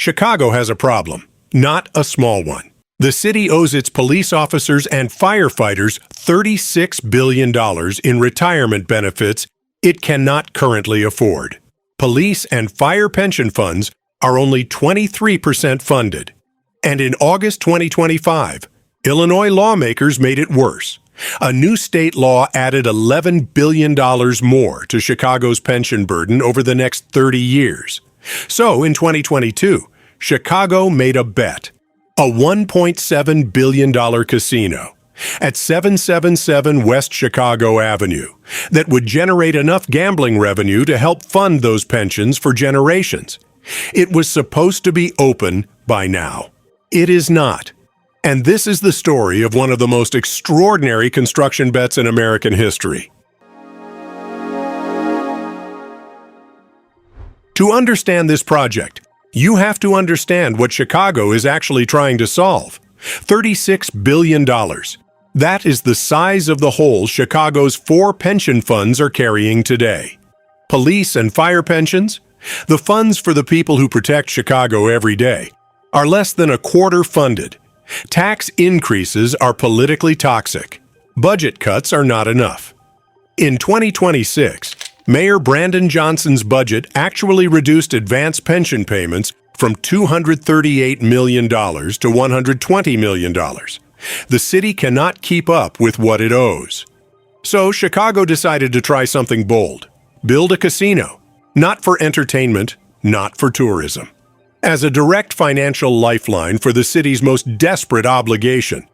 Chicago has a problem, not a small one. The city owes its police officers and firefighters $36 billion in retirement benefits it cannot currently afford. Police and fire pension funds are only 23% funded. And in August 2025, Illinois lawmakers made it worse. A new state law added $11 billion more to Chicago's pension burden over the next 30 years. So in 2022, Chicago made a bet. A $1.7 billion casino at 777 West Chicago Avenue that would generate enough gambling revenue to help fund those pensions for generations. It was supposed to be open by now. It is not. And this is the story of one of the most extraordinary construction bets in American history. To understand this project, you have to understand what Chicago is actually trying to solve. $36 billion. That is the size of the hole Chicago's 4 pension funds are carrying today. Police and fire pensions, the funds for the people who protect Chicago every day, are less than a quarter funded. Tax increases are politically toxic. Budget cuts are not enough. In 2026, Mayor Brandon Johnson's budget actually reduced advance pension payments from $238 million to $120 million. The city cannot keep up with what it owes. So Chicago decided to try something bold. Build a casino. Not for entertainment, not for tourism. As a direct financial lifeline for the city's most desperate obligation,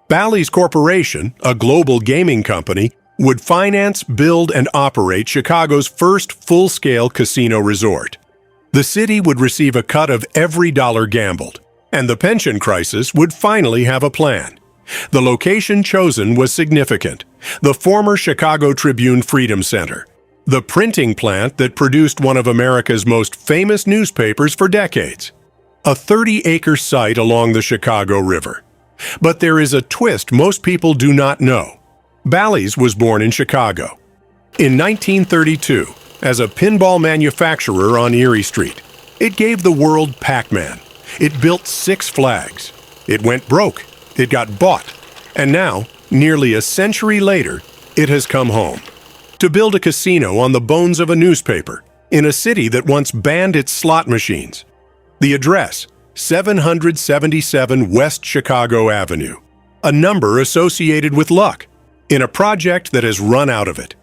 Bally's Corporation, a global gaming company, would finance, build, and operate Chicago's first full-scale casino resort. The city would receive a cut of every dollar gambled, and the pension crisis would finally have a plan. The location chosen was significant: the former Chicago Tribune Freedom Center, the printing plant that produced one of America's most famous newspapers for decades. A 30-acre site along the Chicago River. But there is a twist most people do not know. Bally's was born in Chicago. In 1932, as a pinball manufacturer on Erie Street, it gave the world Pac-Man. It built 6 Flags. It went broke. It got bought. And now, nearly a century later, it has come home. To build a casino on the bones of a newspaper, in a city that once banned its slot machines. The address, 777 West Chicago Avenue, a number associated with luck, in a project that has run out of it.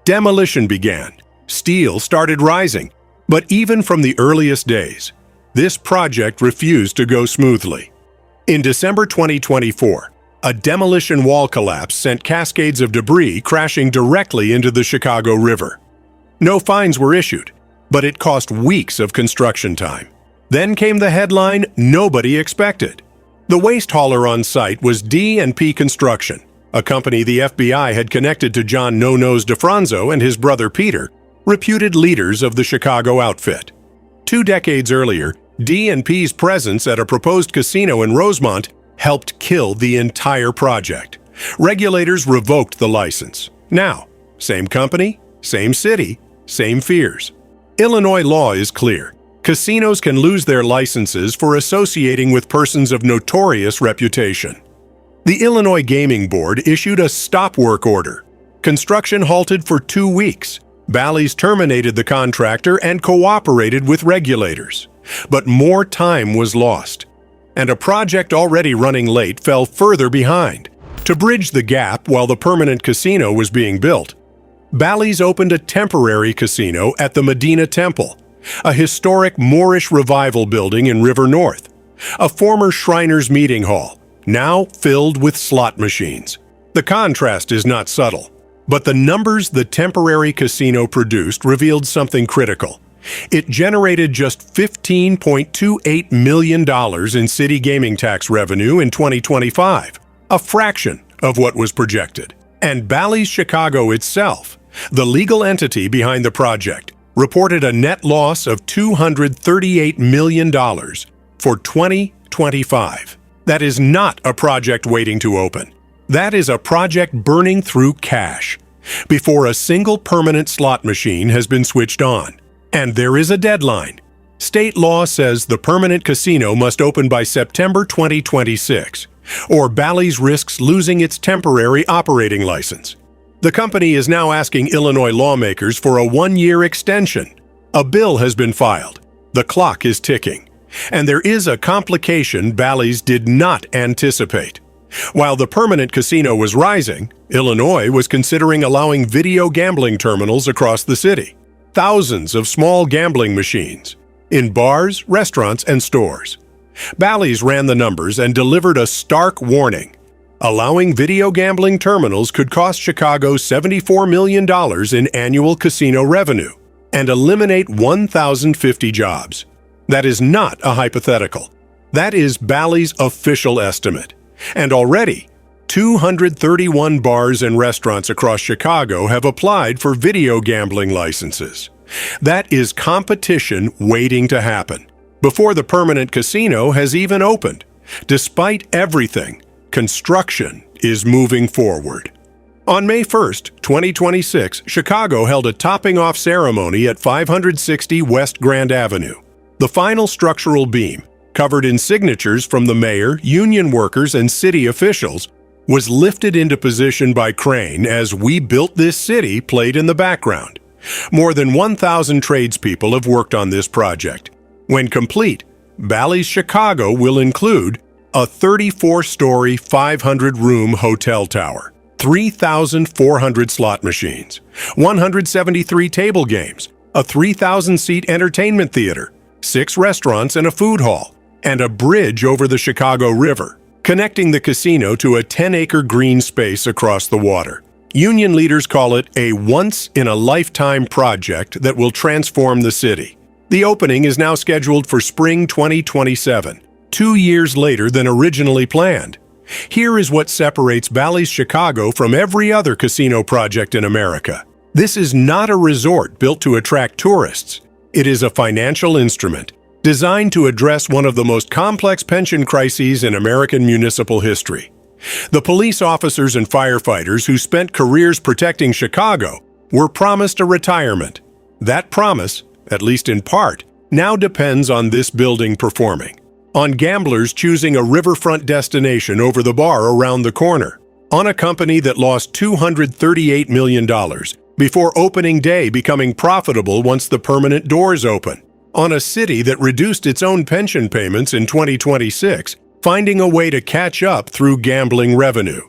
Demolition began. Steel started rising. But even from the earliest days, this project refused to go smoothly. In December 2024, a demolition wall collapse sent cascades of debris crashing directly into the Chicago River. No fines were issued, but it cost weeks of construction time. Then came the headline nobody expected. The waste hauler on site was D&P Construction, a company the FBI had connected to John No-Nose DeFranzo and his brother Peter, reputed leaders of the Chicago outfit. 2 decades earlier, D&P's presence at a proposed casino in Rosemont helped kill the entire project. Regulators revoked the license. Now, same company, same city, same fears. Illinois law is clear. Casinos can lose their licenses for associating with persons of notorious reputation. The Illinois Gaming Board issued a stop work order. Construction halted for 2 weeks. Bally's terminated the contractor and cooperated with regulators. But more time was lost, and a project already running late fell further behind. To bridge the gap while the permanent casino was being built, Bally's opened a temporary casino at the Medina Temple, a historic Moorish revival building in River North, a former Shriners meeting hall, now filled with slot machines. The contrast is not subtle, but the numbers the temporary casino produced revealed something critical. It generated just $15.28 million in city gaming tax revenue in 2025, a fraction of what was projected. And Bally's Chicago itself, the legal entity behind the project, reported a net loss of $238 million for 2025. That is not a project waiting to open. That is a project burning through cash before a single permanent slot machine has been switched on. And there is a deadline. State law says the permanent casino must open by September 2026, or Bally's risks losing its temporary operating license. The company is now asking Illinois lawmakers for a one-year extension. A bill has been filed. The clock is ticking. And there is a complication Bally's did not anticipate. While the permanent casino was rising, Illinois was considering allowing video gambling terminals across the city. Thousands of small gambling machines in bars, restaurants, and stores. Bally's ran the numbers and delivered a stark warning. Allowing video gambling terminals could cost Chicago $74 million in annual casino revenue and eliminate 1,050 jobs. That is not a hypothetical. That is Bally's official estimate. And already, 231 bars and restaurants across Chicago have applied for video gambling licenses. That is competition waiting to happen, before the permanent casino has even opened. Despite everything, construction is moving forward. On May 1st, 2026, Chicago held a topping-off ceremony at 560 West Grand Avenue. The final structural beam, covered in signatures from the mayor, union workers, and city officials, was lifted into position by crane as "We Built This City" played in the background. More than 1,000 tradespeople have worked on this project. When complete, Bally's Chicago will include a 34-story, 500-room hotel tower, 3,400 slot machines, 173 table games, a 3,000-seat entertainment theater, 6 restaurants and a food hall, and a bridge over the Chicago River, connecting the casino to a 10-acre green space across the water. Union leaders call it a once-in-a-lifetime project that will transform the city. The opening is now scheduled for spring 2027, 2 years later than originally planned. Here is what separates Bally's Chicago from every other casino project in America. This is not a resort built to attract tourists. It is a financial instrument designed to address one of the most complex pension crises in American municipal history. The police officers and firefighters who spent careers protecting Chicago were promised a retirement. That promise, at least in part, now depends on this building performing, on gamblers choosing a riverfront destination over the bar around the corner, on a company that lost $238 million before opening day becoming profitable once the permanent doors open, on a city that reduced its own pension payments in 2026, finding a way to catch up through gambling revenue.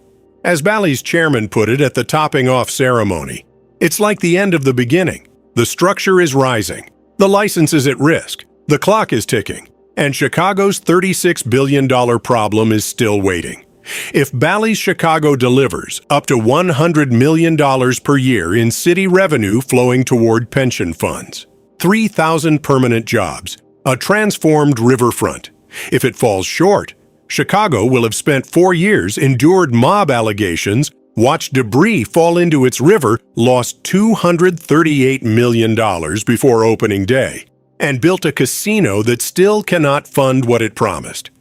As Bally's chairman put it at the topping-off ceremony, "It's like the end of the beginning. The structure is rising. The license is at risk. The clock is ticking. And Chicago's $36 billion problem is still waiting." If Bally's Chicago delivers up to $100 million per year in city revenue flowing toward pension funds, 3,000 permanent jobs, a transformed riverfront. If it falls short, Chicago will have spent 4 years, endured mob allegations, watched debris fall into its river, lost $238 million before opening day, and built a casino that still cannot fund what it promised.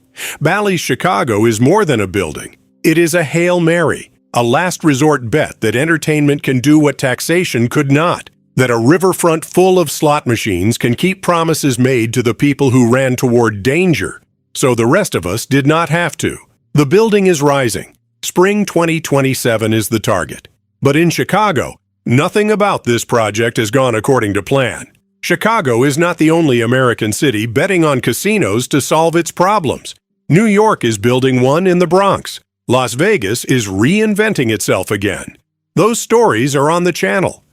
Bally's Chicago is more than a building. It is a Hail Mary, a last resort bet that entertainment can do what taxation could not, that a riverfront full of slot machines can keep promises made to the people who ran toward danger, so the rest of us did not have to. The building is rising. Spring 2027 is the target. But in Chicago, nothing about this project has gone according to plan. Chicago is not the only American city betting on casinos to solve its problems. New York is building one in the Bronx. Las Vegas is reinventing itself again. Those stories are on the channel.